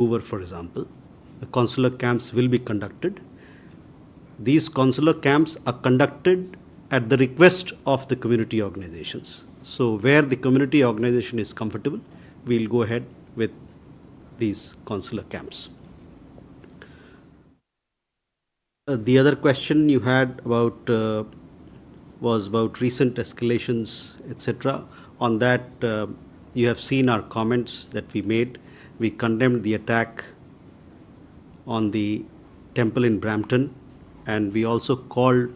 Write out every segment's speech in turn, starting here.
Vancouver, for example, the consular camps will be conducted. These consular camps are conducted at the request of the community organizations. So where the community organization is comfortable, we'll go ahead with these consular camps. The other question you had about was about recent escalations, etc. On that, you have seen our comments that we made. We condemned the attack on the temple in Brampton, and we also called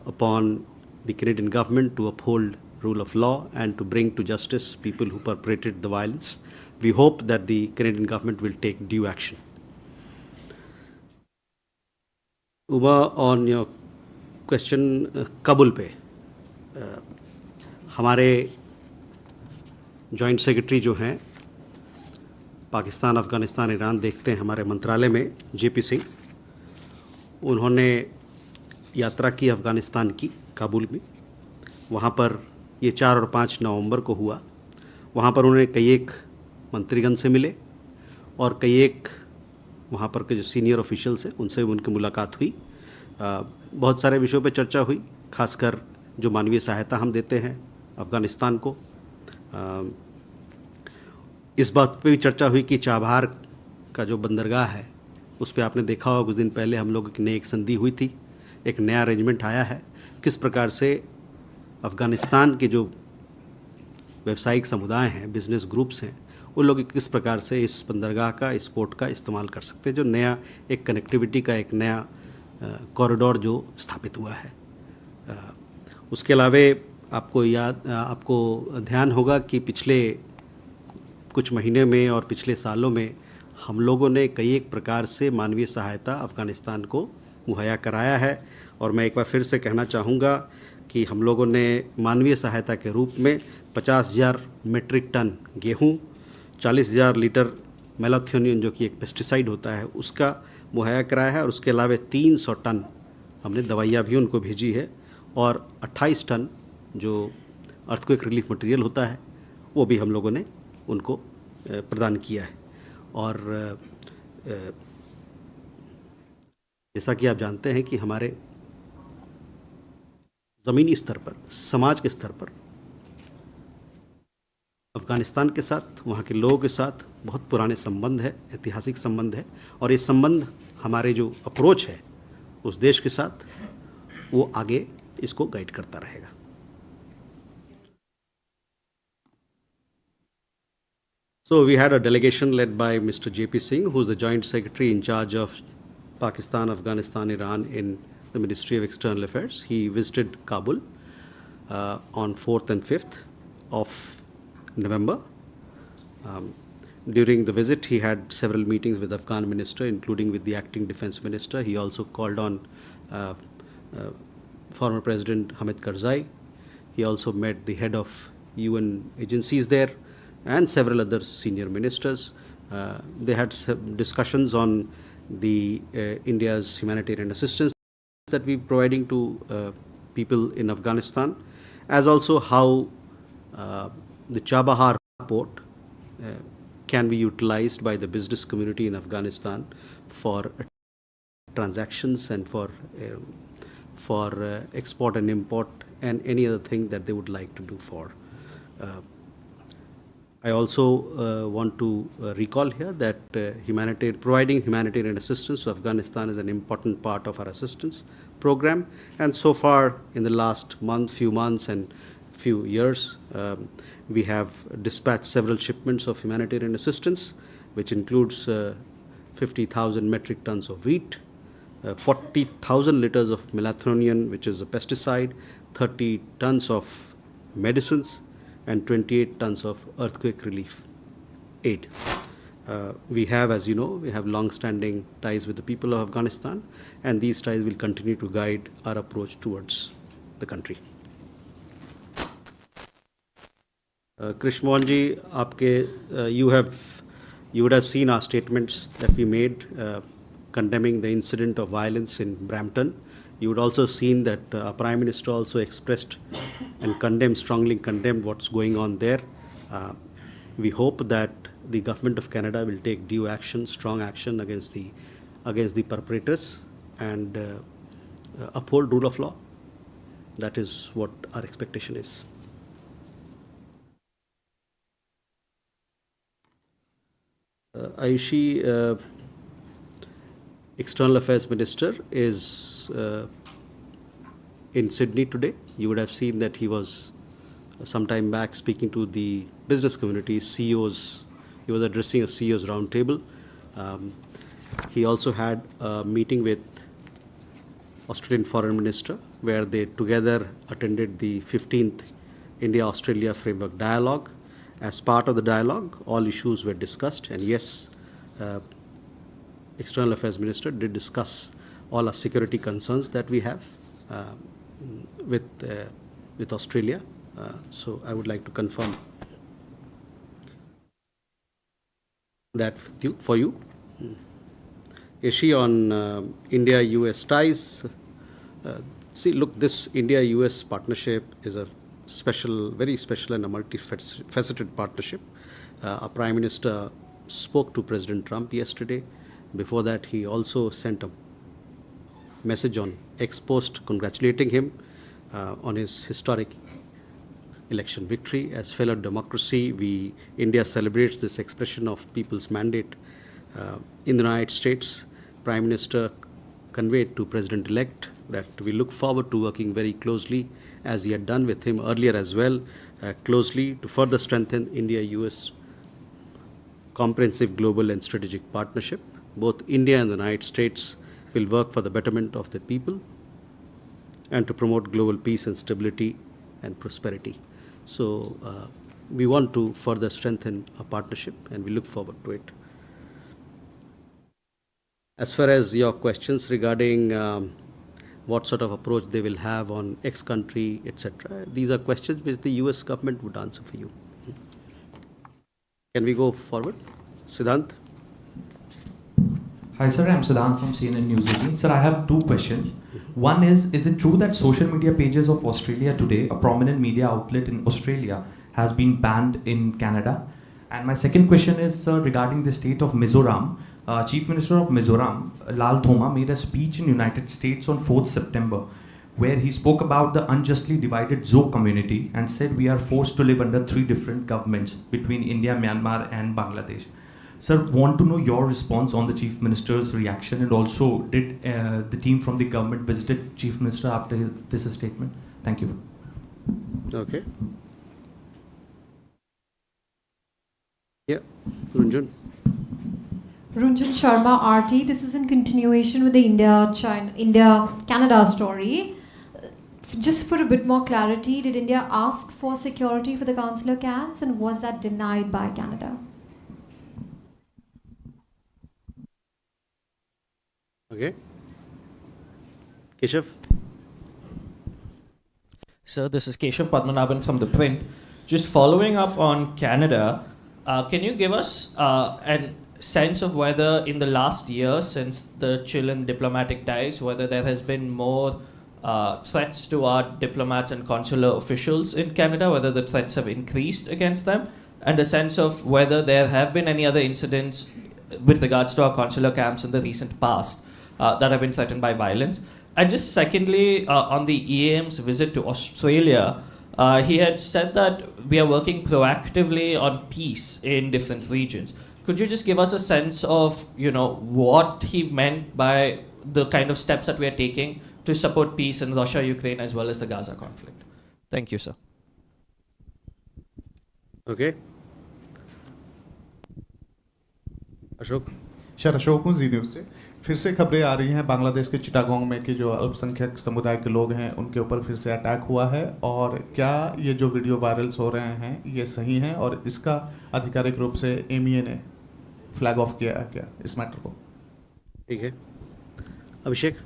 upon the Canadian government to uphold rule of law and to bring to justice people who perpetrated the violence. We hope that the Canadian government will take due action. Uma, on your question, Kabul पे हमारे joint secretary जो हैं Pakistan, Afghanistan, Iran देखते हैं हमारे मंत्रालय में, JP Singh, उन्होंने यात्रा की अफ़गानिस्तान की, काबुल में. वहाँ पर ये 4 और 5 नवंबर को हुआ. वहाँ पर उन्होंने कई एक मंत्रीगण से मिले और कई एक वहाँ पर के जो सीनियर ऑफिशियल्स हैं उनसे उनकी मुलाकात हुई. बहुत सारे विषयों पर चर्चा हुई, खासकर जो मानवीय सहायता हम देते हैं अफ़गानिस्तान को. इस बात पे भी चर्चा हुई कि चाबहार का जो बंदरगाह है उस पर आपने देखा होगा कुछ दिन पहले हम लोगों की नई एक संधि हुई थी, एक नया अरेंजमेंट आया है. किस प्रकार से अफ़गानिस्तान के जो व्यावसायिक समुदाय हैं, बिजनेस ग्रुप्स हैं, उन लोग किस प्रकार से इस बंदरगाह का, इस पोर्ट का इस्तेमाल कर सकते हैं. जो नया एक कनेक्टिविटी का एक नया कॉरिडोर जो स्थापित हुआ है. उसके अलावा आपको ध्यान होगा कि पिछले कुछ महीने में और पिछले सालों में हम लोगों ने कई एक प्रकार से मानवीय सहायता अफ़गानिस्तान को मुहैया कराया है. और मैं एक बार फिर से कहना चाहूँगा कि हम लोगों ने मानवीय सहायता के रूप में 50,000 मीट्रिक टन गेहूँ, 40,000 लीटर मेलाथ्योनिन जो कि एक पेस्टिसाइड होता है उसका मुहैया कराया है. और उसके अलावा 300 टन हमने दवाइयाँ भी उनको भेजी है और 28 टन जो अर्थक्वेक रिलीफ मटेरियल होता है वो भी हम लोगों ने उनको प्रदान किया है. और जैसा कि आप जानते हैं कि हमारे ज़मीनी स्तर पर, समाज के स्तर पर अफ़गानिस्तान के साथ, वहाँ के लोगों के साथ बहुत पुराने संबंध है, ऐतिहासिक संबंध है. और ये संबंध हमारे जो अप्रोच है उस देश के साथ वो आगे इसको गाइड करता रहेगा. So we had a delegation led by Mr. J.P. Singh, who is the Joint Secretary in charge of Pakistan, Afghanistan, Iran in the Ministry of External Affairs. He visited Kabul on 4th and 5th of November. During the visit, he had several meetings with the Afghan minister, including with the acting defense minister. He also called on former President Hamid Karzai. He also met the head of UN agencies there and several other senior ministers. They had discussions on the India's humanitarian assistance that we're providing to people in Afghanistan, as also how the Chabahar port can be utilized by the business community in Afghanistan for transactions and for export and import and any other thing that they would like to do for. I also want to recall here that providing humanitarian assistance to Afghanistan is an important part of our assistance program. And so far, in the last few months and few years, we have dispatched several shipments of humanitarian assistance, which includes 50,000 metric tons of wheat, 40,000 liters of melathronium, which is a pesticide, 30 tons of medicines, and 28 tons of earthquake relief aid. We have, as you know, we have long-standing ties with the people of Afghanistan, and these ties will continue to guide our approach towards the country. Krishmohan ji, you would have seen our statements that we made condemning the incident of violence in Brampton. You would also have seen that our Prime Minister also expressed and strongly condemned what's going on there. We hope that the government of Canada will take due action, strong action against the perpetrators and uphold rule of law. That is what our expectation is. Ayushi, External Affairs Minister, is in Sydney today. You would have seen that he was some time back speaking to the business community, CEOs. He was addressing a CEOs roundtable. He also had a meeting with Australian Foreign Minister, where they together attended the 15th India-Australia Framework Dialogue. As part of the dialogue, all issues were discussed, and yes, External Affairs Minister did discuss all our security concerns that we have with Australia. So I would like to confirm that for you. Yeshi, on India-US ties, see, look, this India-US partnership is a special, very special and a multifaceted partnership. Our Prime Minister spoke to President Trump yesterday. Before that, he also sent a message on X post congratulating him on his historic election victory. As fellow democracy, India celebrates this expression of people's mandate in the United States. Prime Minister conveyed to President-elect that we look forward to working very closely, as he had done with him earlier as well, closely to further strengthen India-US comprehensive global and strategic partnership. Both India and the United States will work for the betterment of the people and to promote global peace and stability and prosperity. So we want to further strengthen our partnership, and we look forward to it. As far as your questions regarding what sort of approach they will have on X country, etc., these are questions which the US government would answer for you. Can we go forward? Siddhant? Hi sir, I'm Siddhant from CNN News 18. Sir, I have two questions. One is it true that social media pages of Australia Today, a prominent media outlet in Australia, has been banned in Canada? And my second question is, sir, regarding the state of Mizoram. Chief Minister of Mizoram, Lal Thoma, made a speech in United States on 4th September, where he spoke about the unjustly divided Zoe community and said we are forced to live under 3 different governments between India, Myanmar and Bangladesh. Sir, want to know your response on the Chief Minister's reaction, and also did the team from the government visited Chief Minister after this statement? Thank you. Okay. Yeah, Runjun. Runjun Sharma, RT. This is in continuation with the India-Canada story. Just for a bit more clarity, did India ask for security for the consular camps, and was that denied by Canada? Okay. Keshav? Sir, this is Keshav Padmanabhan from The Print. Just following up on Canada, can you give us an sense of whether in the last year, since the chill in diplomatic ties, whether there has been more threats to our diplomats and consular officials in Canada, whether the threats have increased against them, and a sense of whether there have been any other incidents with regards to our consular camps in the recent past that have been threatened by violence. And just secondly, on the EAM's visit to Australia, he had said that we are working proactively on peace in different regions. Could you just give us a sense of, what he meant by the kind of steps that we are taking to support peace in Russia, Ukraine, as well as the Gaza conflict? Thank you, sir. Okay. Ashok? Sir, Ashok हूँ जी news से। फिर से खबरें आ रही हैं बांग्लादेश के चिटागोंग में कि जो अल्पसंख्यक समुदाय के लोग हैं उनके ऊपर फिर से अटैक हुआ है, और क्या ये जो वीडियो वायरल्स हो रहे हैं ये सही हैं, और इसका आधिकारिक रूप से MEA ने फ्लैग ऑफ किया क्या इस मैटर को? ठीक है, अभिषेक.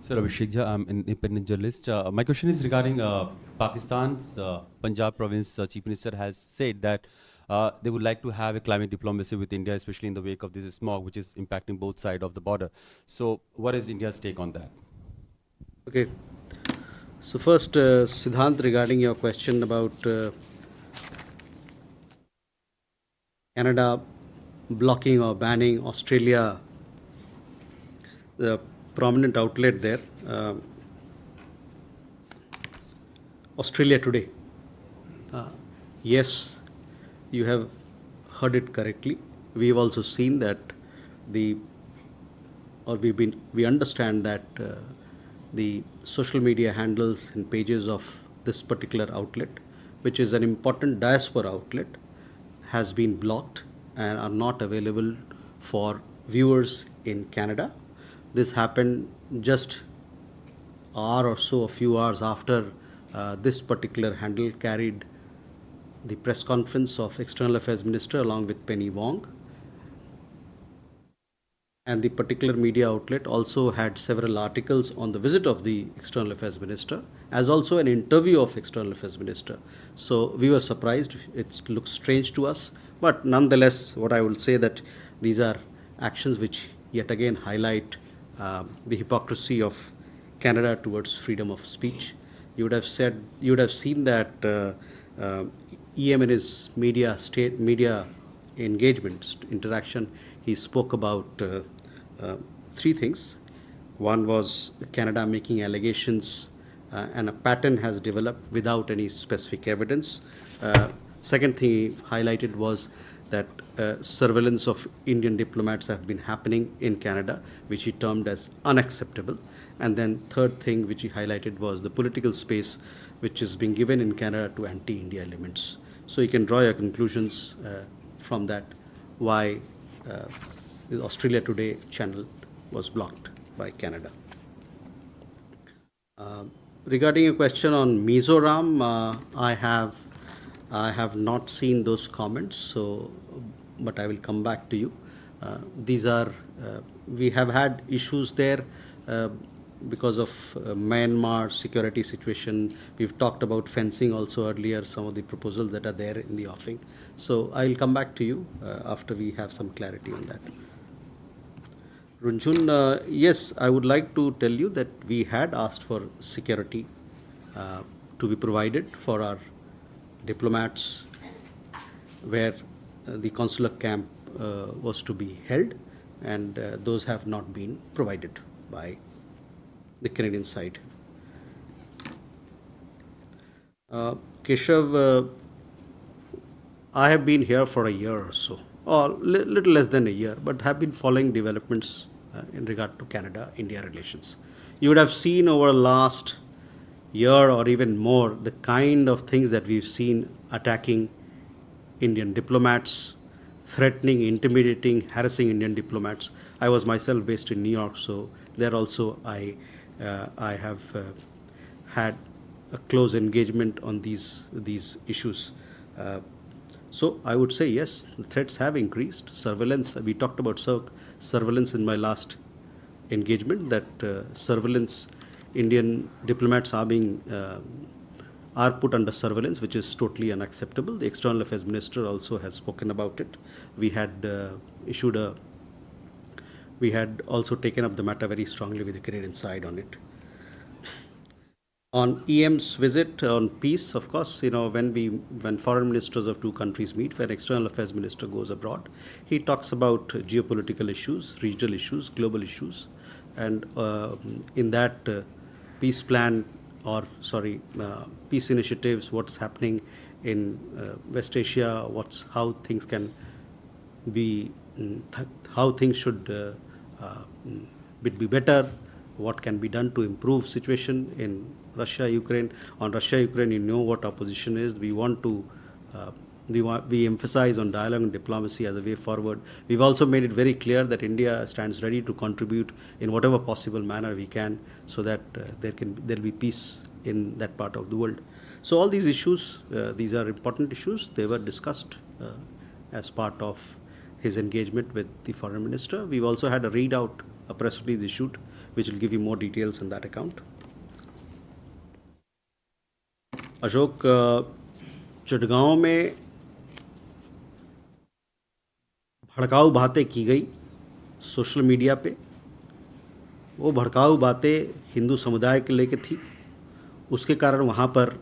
Sir, Abhishek Jha, I'm an independent journalist. My question is regarding Pakistan's Punjab province chief minister has said that they would like to have a climate diplomacy with India, especially in the wake of this smog, which is impacting both sides of the border. So what is India's take on that? Okay. So first, Siddhant, regarding your question about Canada blocking or banning Australia, the prominent outlet there, Australia Today. Yes, you have heard it correctly. We've also seen that we understand that the social media handles and pages of this particular outlet, which is an important diaspora outlet, has been blocked and are not available for viewers in Canada. This happened just hour or so, a few hours after this particular handle carried the press conference of External Affairs Minister along with Penny Wong. And the particular media outlet also had several articles on the visit of the External Affairs Minister, as also an interview of External Affairs Minister. So we were surprised. It looks strange to us, but nonetheless, what I will say that these are actions which yet again highlight the hypocrisy of Canada towards freedom of speech. You would have seen that EM in his media engagement interaction, he spoke about three things. One was Canada making allegations and a pattern has developed without any specific evidence. Second thing he highlighted was that surveillance of Indian diplomats have been happening in Canada, which he termed as unacceptable. And then third thing which he highlighted was the political space which is being given in Canada to anti-India elements. So you can draw your conclusions from that why the Australia Today channel was blocked by Canada. Regarding a question on Mizoram, I have not seen those comments, but I will come back to you. These are we have had issues there because of Myanmar security situation. We've talked about fencing also earlier, some of the proposals that are there in the offing. So I'll come back to you after we have some clarity on that. Runjun, yes, I would like to tell you that we had asked for security to be provided for our diplomats where the consular camp was to be held, and those have not been provided by the Canadian side. Keshav, I have been here for a year or so, or little less than a year, but have been following developments in regard to Canada-India relations. You would have seen over the last year or even more the kind of things that we've seen attacking Indian diplomats, threatening, intimidating, harassing Indian diplomats. I was myself based in New York, so there also I have had a close engagement on these issues. So I would say yes, the threats have increased. Surveillance, we talked about surveillance in my last engagement, that surveillance, Indian diplomats are put under surveillance, which is totally unacceptable. The External Affairs Minister also has spoken about it. We had also taken up the matter very strongly with the Canadian side on it. On EM's visit on peace, of course, when foreign ministers of two countries meet, when External Affairs Minister goes abroad, he talks about geopolitical issues, regional issues, global issues, and in that peace plan, peace initiatives, what's happening in West Asia, how things can be, how things should be better, what can be done to improve situation in Russia, Ukraine. On Russia, Ukraine, you know what our position is. We want to, we emphasize on dialogue and diplomacy as a way forward. We've also made it very clear that India stands ready to contribute in whatever possible manner we can, so that there'll be peace in that part of the world. So all these issues, these are important issues. They were discussed as part of his engagement with the foreign minister. We've also had a readout, a press release issued, which will give you more details on that account. Ashok, Chittagong में भड़काऊ बातें की गई social media पे। वो भड़काऊ बातें हिंदू समुदाय के लेके थी, उसके कारण वहाँ पर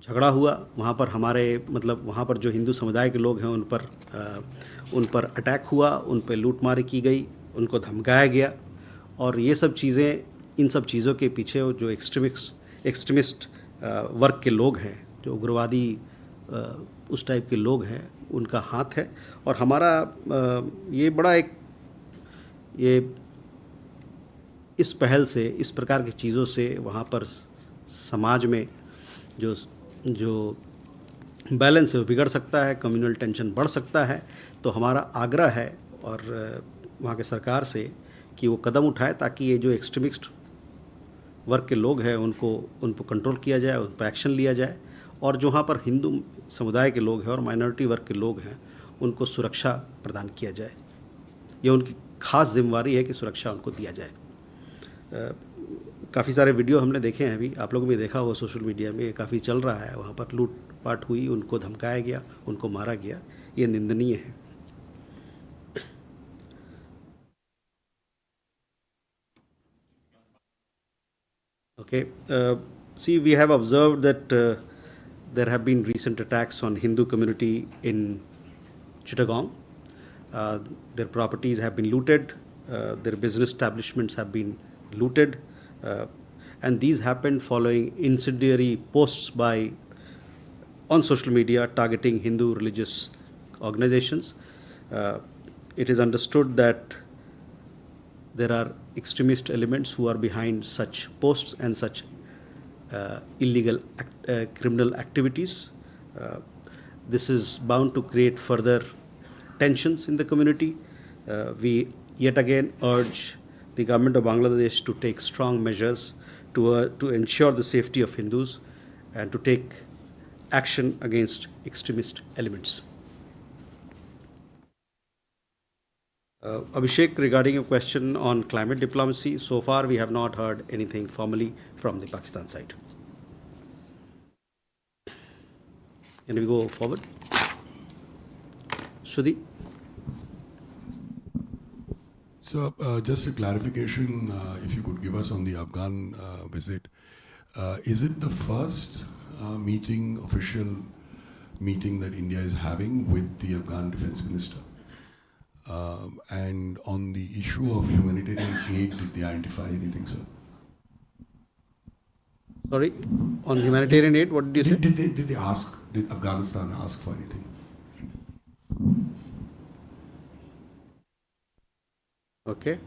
झगड़ा हुआ, वहाँ पर हमारे मतलब वहाँ पर जो हिंदू समुदाय के लोग हैं उन पर अटैक हुआ, उन पर लूटमार की गई, उनको धमकाया गया। और ये सब चीज़ें, इन सब चीज़ों के पीछे जो एक्सट्रीमिस्ट वर्ग के लोग हैं, जो उग्रवादी उस टाइप के लोग हैं, उनका हाथ है। और हमारा ये बड़ा ये इस पहल से, इस प्रकार की चीज़ों से वहाँ पर समाज में जो बैलेंस है वो बिगड़ सकता है, कम्युनल टेंशन बढ़ सकता है। तो हमारा आग्रह है और वहाँ के सरकार से कि वो कदम उठाए ताकि ये जो एक्सट्रीमिस्ट वर्ग के लोग हैं उन पर कंट्रोल किया जाए, उन पर एक्शन लिया जाए। और जो वहाँ पर हिंदू समुदाय के लोग हैं और माइनॉरिटी वर्ग के लोग हैं उनको सुरक्षा प्रदान किया जाए। ये उनकी खास जिम्मेवारी है कि सुरक्षा उनको दिया जाए। काफ़ी सारे वीडियो हमने देखे हैं, अभी आप लोगों ने देखा होगा सोशल मीडिया में, काफ़ी चल रहा है। वहाँ पर लूटपाट हुई, उनको धमकाया गया, उनको मारा गया, ये निंदनीय है। Okay, see, we have observed that there have been recent attacks on Hindu community in Chittagong. Their properties have been looted, their business establishments have been looted, and these happened following incendiary posts on social media targeting Hindu religious organizations. It is understood that there are extremist elements who are behind such posts and such illegal criminal activities. This is bound to create further tensions in the community. We yet again urge the government of Bangladesh to take strong measures to ensure the safety of Hindus and to take action against extremist elements. Abhishek, regarding a question on climate diplomacy, so far we have not heard anything formally from the Pakistan side. Can we go forward? Shruti? So, just a clarification, if you could give us on the Afghan visit. Is it the first official meeting that India is having with the Afghan defense minister? And on the issue of humanitarian aid, did they identify anything, sir? Sorry, on humanitarian aid, what did you say? Did Afghanistan ask for anything? Okay.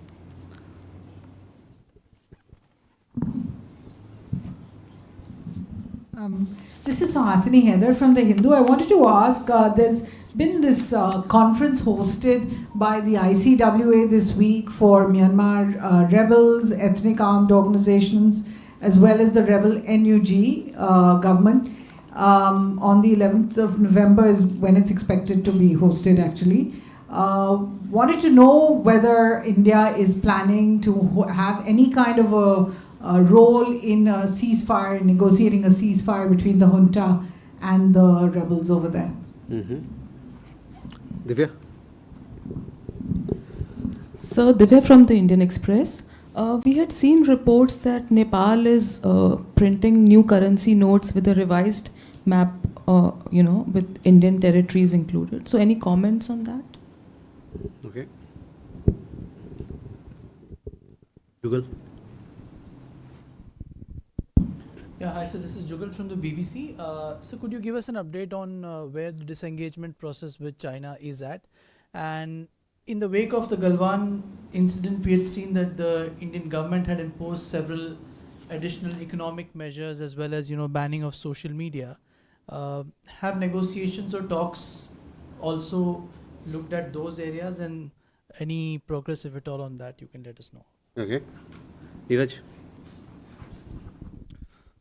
This is Suhasini Heather from The Hindu. I wanted to ask, there's been this conference hosted by the ICWA this week for Myanmar rebels, ethnic armed organizations, as well as the rebel NUG government. On the 11th of November is when it's expected to be hosted, actually. Wanted to know whether India is planning to have any kind of a role in a ceasefire, negotiating a ceasefire between the junta and the rebels over there. Divya? So, Divya from the Indian Express. We had seen reports that Nepal is printing new currency notes with a revised map, with Indian territories included. So, any comments on that? Okay. Jugal? Yeah, hi, so this is Jugal from the BBC. So could you give us an update on where the disengagement process with China is at? And in the wake of the Galwan incident, we had seen that the Indian government had imposed several additional economic measures as well as, banning of social media. Have negotiations or talks also looked at those areas, and any progress, if at all, on that, you can let us know. Okay. Neeraj?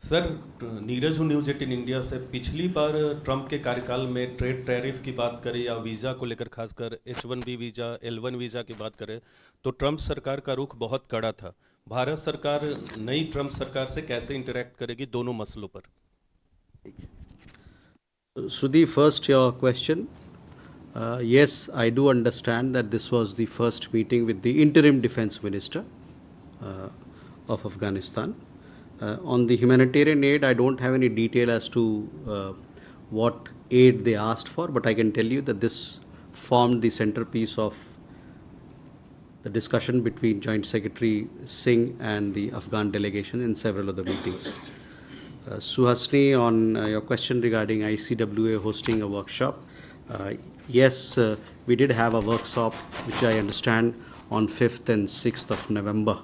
Sir, Neeraj हूँ news 18 India से। पिछली बार Trump के कार्यकाल में trade tariff की बात करें या वीज़ा को लेकर, खासकर H1B वीज़ा, L1 वीज़ा की बात करें, तो ट्रंप सरकार का रुख बहुत कड़ा था। भारत सरकार नई ट्रंप सरकार से कैसे इंटरेक्ट करेगी दोनों मसलों पर? Sudhi, first your question. Yes, I do understand that this was the first meeting with the interim defense minister of Afghanistan. On the humanitarian aid, I don't have any detail as to what aid they asked for, but I can tell you that this formed the centerpiece of the discussion between Joint Secretary Singh and the Afghan delegation in several other meetings. Suhasini, on your question regarding ICWA hosting a workshop, yes, we did have a workshop, which I understand on 5th and 6th of November.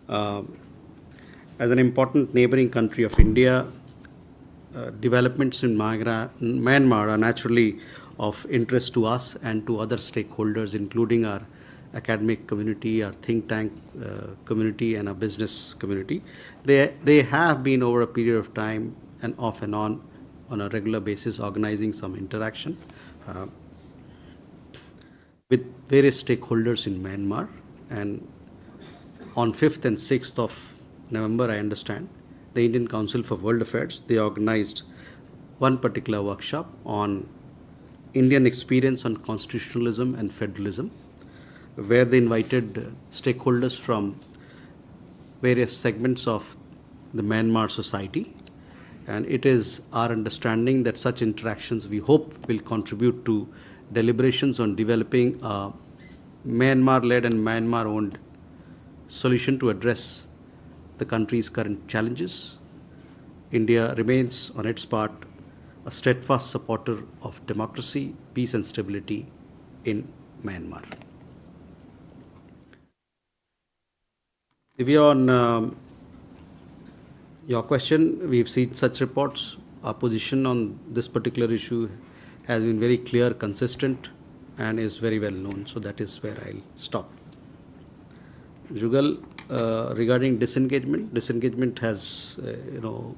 As an important neighboring country of India, developments in Myanmar are naturally of interest to us and to other stakeholders, including our academic community, our think tank community, and our business community. They have been, over a period of time and off and on a regular basis, organizing some interaction with various stakeholders in Myanmar. And on 5th and 6th of November, I understand, the Indian Council for World Affairs, they organized one particular workshop on Indian experience on constitutionalism and federalism, where they invited stakeholders from various segments of the Myanmar society. And it is our understanding that such interactions, we hope, will contribute to deliberations on developing a Myanmar-led and Myanmar-owned solution to address the country's current challenges. India remains, on its part, a steadfast supporter of democracy, peace and stability in Myanmar. Divya, on your question, we've seen such reports. Our position on this particular issue has been very clear, consistent, and is very well known. So that is where I'll stop. Jugal, regarding disengagement has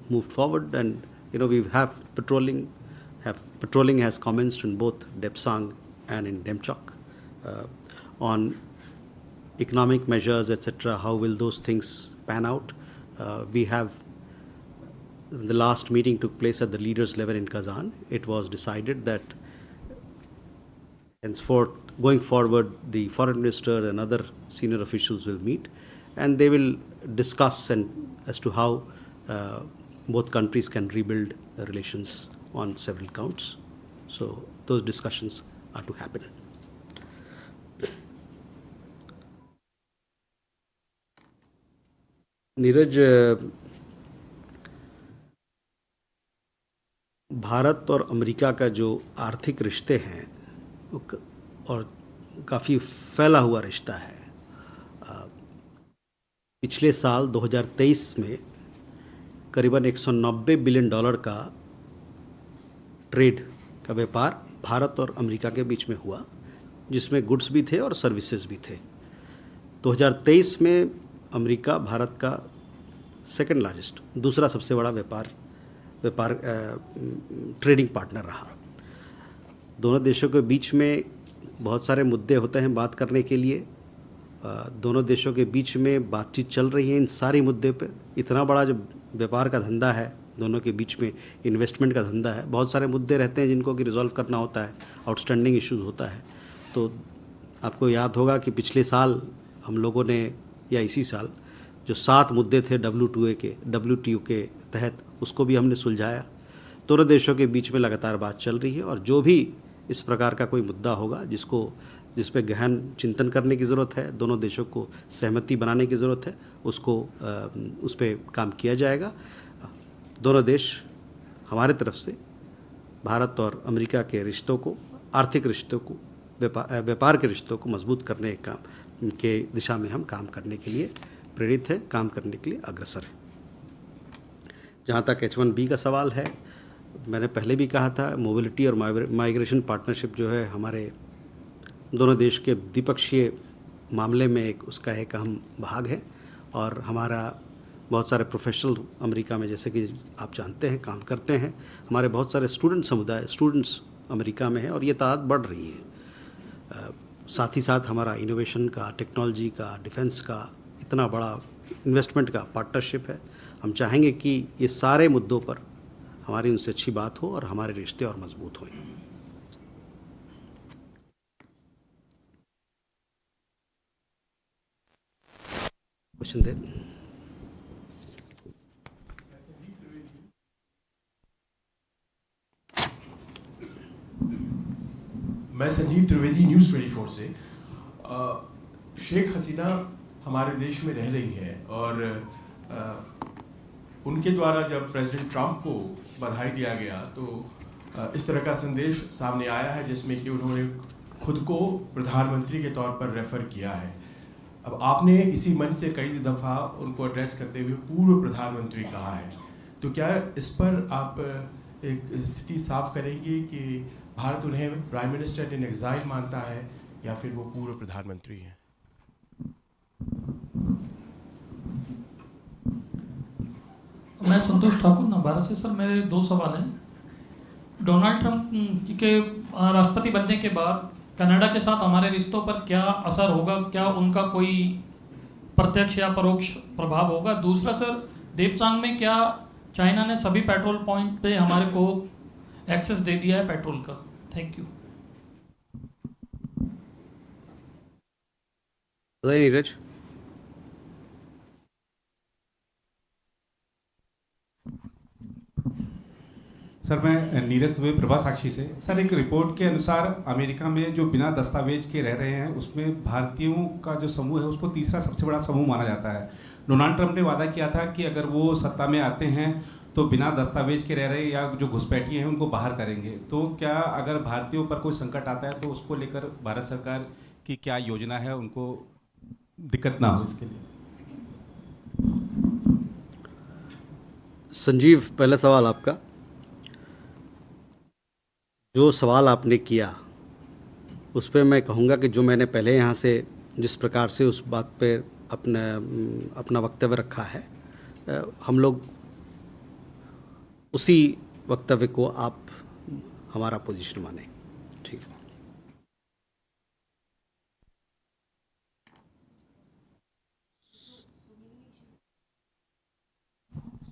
moved forward, and we have patrolling has commenced in both Depsang and in Demchok. On economic measures, etc., how will those things pan out? We have, the last meeting took place at the leaders level in Kazan. It was decided that henceforth, going forward, the foreign minister and other senior officials will meet, and they will discuss as to how both countries can rebuild the relations on several counts. So those discussions are to happen. Neeraj, Bharat और America का जो आर्थिक रिश्ते हैं और काफ़ी फैला हुआ रिश्ता है। पिछले साल 2023 में करीबन $190 बिलियन का ट्रेड का व्यापार भारत और अमेरिका के बीच में हुआ, जिसमें गुड्स भी थे और सर्विसेज भी थे। 2023 में अमेरिका भारत का सेकंड लार्जेस्ट, दूसरा सबसे बड़ा व्यापार ट्रेडिंग पार्टनर रहा। दोनों देशों के बीच में बहुत सारे मुद्दे होते हैं बात करने के लिए। दोनों देशों के बीच में बातचीत चल रही है इन सारे मुद्दे पे। इतना बड़ा जो व्यापार का धंधा है, दोनों के बीच में इन्वेस्टमेंट का धंधा है, बहुत सारे मुद्दे रहते हैं जिनको कि रिजॉल्व करना होता है, आउटस्टैंडिंग इश्यूज होता है। तो आपको याद होगा कि पिछले साल हम लोगों ने, या इसी साल, जो 7 मुद्दे थे WTO के तहत, उसको भी हमने सुलझाया। दोनों देशों के बीच में लगातार बात चल रही है, और जो भी इस प्रकार का कोई मुद्दा होगा जिस पे गहन चिंतन करने की ज़रूरत है, दोनों देशों को सहमति बनाने की ज़रूरत है, उस पर काम किया जाएगा। दोनों देश हमारे तरफ से भारत और अमेरिका के रिश्तों को, आर्थिक रिश्तों को, व्यापार के रिश्तों को मजबूत करने के दिशा में हम काम करने के लिए प्रेरित है, काम करने के लिए अग्रसर है। जहाँ तक H1B का सवाल है, मैंने पहले भी कहा था, मोबिलिटी और माइग्रेशन पार्टनरशिप जो है हमारे दोनों देश के द्विपक्षीय मामले में उसका एक अहम भाग है। और हमारा बहुत सारे प्रोफेशनल अमेरिका में, जैसे कि आप जानते हैं, काम करते हैं। हमारे बहुत सारे स्टूडेंट्स अमेरिका में हैं, और ये तादाद बढ़ रही है। साथ ही साथ हमारा इनोवेशन का, टेक्नोलॉजी का, डिफेंस का इतना बड़ा इन्वेस्टमेंट का पार्टनरशिप है। हम चाहेंगे कि ये सारे मुद्दों पर हमारी उनसे अच्छी बात हो और हमारे रिश्ते और मजबूत हों। क्वेश्चन दे। मैं संजीव त्रिवेदी न्यूज़ 24 से। शेख हसीना हमारे देश में रह रही है और उनके द्वारा जब प्रेसिडेंट ट्रंप को बधाई दिया गया तो इस तरह का संदेश सामने आया है जिसमें कि उन्होंने खुद को प्रधानमंत्री के तौर पर रेफर किया है। अब आपने इसी मंच से कई दफ़ा उनको एड्रेस करते हुए पूर्व प्रधानमंत्री कहा है, तो क्या इस पर आप एक स्थिति साफ करेंगे कि भारत उन्हें प्राइम मिनिस्टर इन एग्जाइल मानता है या फिर वो पूर्व प्रधानमंत्री हैं? मैं संतोष ठाकुर भारत से। सर मेरे दो सवाल हैं। डोनाल्ड ट्रंप के राष्ट्रपति बनने के बाद कनाडा के साथ हमारे रिश्तों पर क्या असर होगा? क्या उनका कोई प्रत्यक्ष या परोक्ष प्रभाव होगा? दूसरा सर, देपसांग में क्या चाइना ने सभी पेट्रोल पॉइंट पे हमारे को एक्सेस दे दिया है पेट्रोल का? Thank you. नीरज। सर मैं नीरज दुबे प्रभा साक्षी से। सर एक रिपोर्ट के अनुसार अमेरिका में जो बिना दस्तावेज के रह रहे हैं उसमें भारतीयों का जो समूह है उसको तीसरा सबसे बड़ा समूह माना जाता है। डोनाल्ड ट्रंप ने वादा किया था कि अगर वो सत्ता में आते हैं तो बिना दस्तावेज के रह रहे या जो घुसपैठिए हैं उनको बाहर करेंगे। तो क्या अगर भारतीयों पर कोई संकट आता है तो उसको लेकर भारत सरकार की क्या योजना है, उनको दिक्कत ना हो इसके लिए? संजीव, पहला सवाल आपका, जो सवाल आपने किया उस पर मैं कहूँगा कि जो मैंने पहले यहाँ से जिस प्रकार से उस बात पे अपना वक्तव्य रखा है, हम लोग उसी वक्तव्य को आप हमारा पोजीशन माने। ठीक है।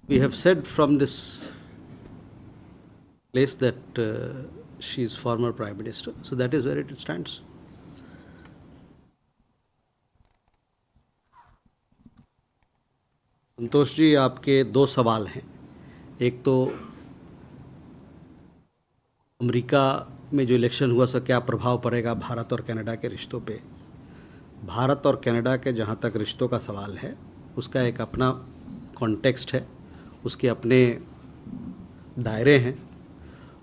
We have said from this place that she is former Prime Minister, so that is where it stands. Santosh ji, आपके दो सवाल हैं। एक तो अमेरिका में जो इलेक्शन हुआ, उसका क्या प्रभाव पड़ेगा भारत और कनाडा के रिश्तों पे। भारत और कनाडा के जहाँ तक रिश्तों का सवाल है, उसका एक अपना कॉन्टेक्स्ट है, उसके अपने दायरे हैं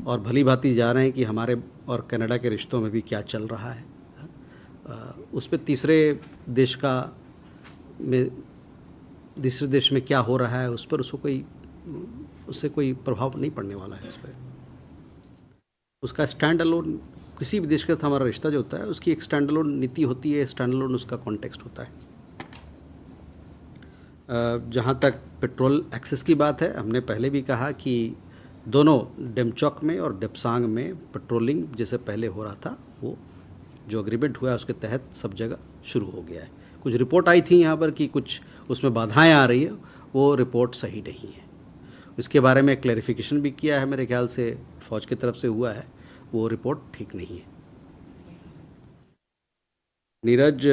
और भली भांति जा रहे हैं कि हमारे और कनाडा के रिश्तों में भी क्या चल रहा है। उस पर तीसरे देश में क्या हो रहा है, उस पर उससे कोई प्रभाव नहीं पड़ने वाला है। इस पर उसका स्टैंड अलोन, किसी भी देश के साथ हमारा रिश्ता जो होता है उसकी एक स्टैंड अलोन नीति होती है, स्टैंड अलोन उसका कॉन्टेक्स्ट होता है। जहाँ तक पेट्रोल एक्सेस की बात है, हमने पहले भी कहा कि दोनों डेमचौक में और देपसांग में पेट्रोलिंग जैसे पहले हो रहा था, वो जो एग्रीमेंट हुआ है उसके तहत सब जगह शुरू हो गया है। कुछ रिपोर्ट आई थी यहाँ पर कि कुछ उसमें बाधाएं आ रही है, वो रिपोर्ट सही नहीं है। इसके बारे में क्लैरिफिकेशन भी किया है, मेरे ख्याल से फौज की तरफ से हुआ है, वो रिपोर्ट ठीक नहीं है। नीरज,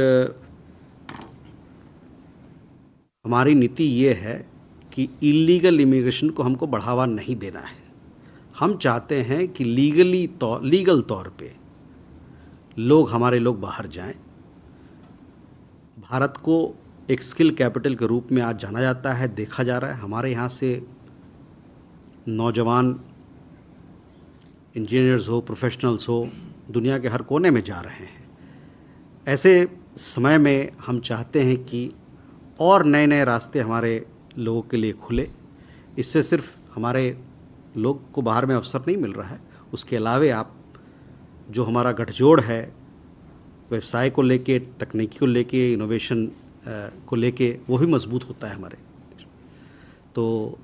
हमारी नीति ये है कि इलीगल इमिग्रेशन को हमको बढ़ावा नहीं देना है। हम चाहते हैं कि लीगल तौर पे हमारे लोग बाहर जाएं। भारत को एक स्किल कैपिटल के रूप में आज जाना जाता है, देखा जा रहा है। हमारे यहाँ से नौजवान इंजीनियर्स हो, प्रोफेशनल्स हो, दुनिया के हर कोने में जा रहे हैं। ऐसे समय में हम चाहते हैं कि और नए नए रास्ते हमारे लोगों के लिए खुले। इससे सिर्फ हमारे लोग को बाहर में अवसर नहीं मिल रहा है, उसके अलावे आप जो हमारा गठजोड़ है व्यवसाय को लेके, तकनीकी को लेके, इनोवेशन को लेके, वो भी मजबूत होता है हमारे। तो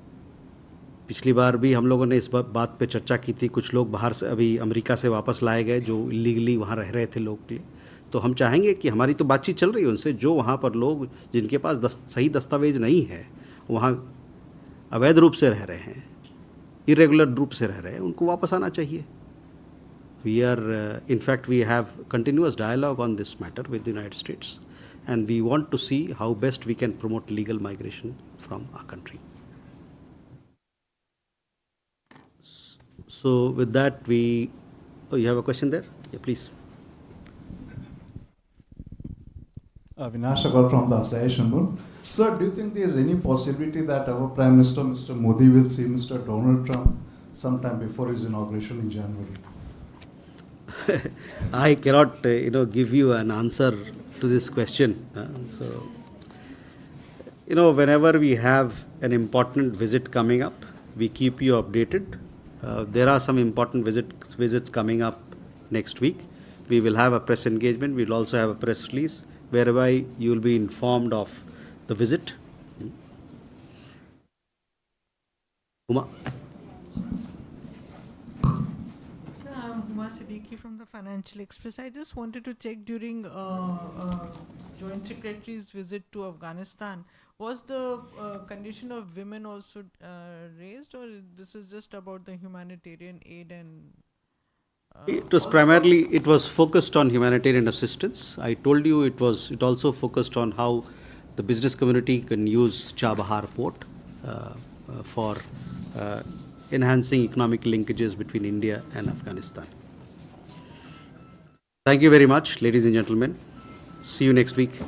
पिछली बार भी हम लोगों ने इस बात पे चर्चा की थी। कुछ लोग बाहर से अभी अमेरिका से वापस लाए गए जो इलीगली वहाँ रह रहे थे लोग के लिए। तो हम चाहेंगे कि हमारी तो बातचीत चल रही है उनसे, जो वहाँ पर लोग जिनके पास सही दस्तावेज नहीं है, वहाँ अवैध रूप से रह रहे हैं, इरेगुलर रूप से रह रहे हैं, उनको वापस आना चाहिए। In fact, we have continuous dialogue on this matter with the United States, and we want to see how best we can promote legal migration from our country. So with that, you have a question there? Yeah, please. Avinash Agar from the Asai Shanbun. Sir, do you think there is any possibility that our Prime Minister, Mr. Modi, will see Mr. Donald Trump sometime before his inauguration in January? I cannot, give you an answer to this question. Whenever we have an important visit coming up, we keep you updated. There are some important visits coming up next week. We will have a press engagement. We'll also have a press release whereby you will be informed of the visit. Uma. I'm Huma Siddiqui from the Financial Express. I just wanted to check during Joint Secretary's visit to Afghanistan, was the condition of women also raised, or this is just about the humanitarian aid and... It was focused on humanitarian assistance. I told you it also focused on how the business community can use Chabahar port for enhancing economic linkages between India and Afghanistan. Thank you very much, ladies and gentlemen. See you next week.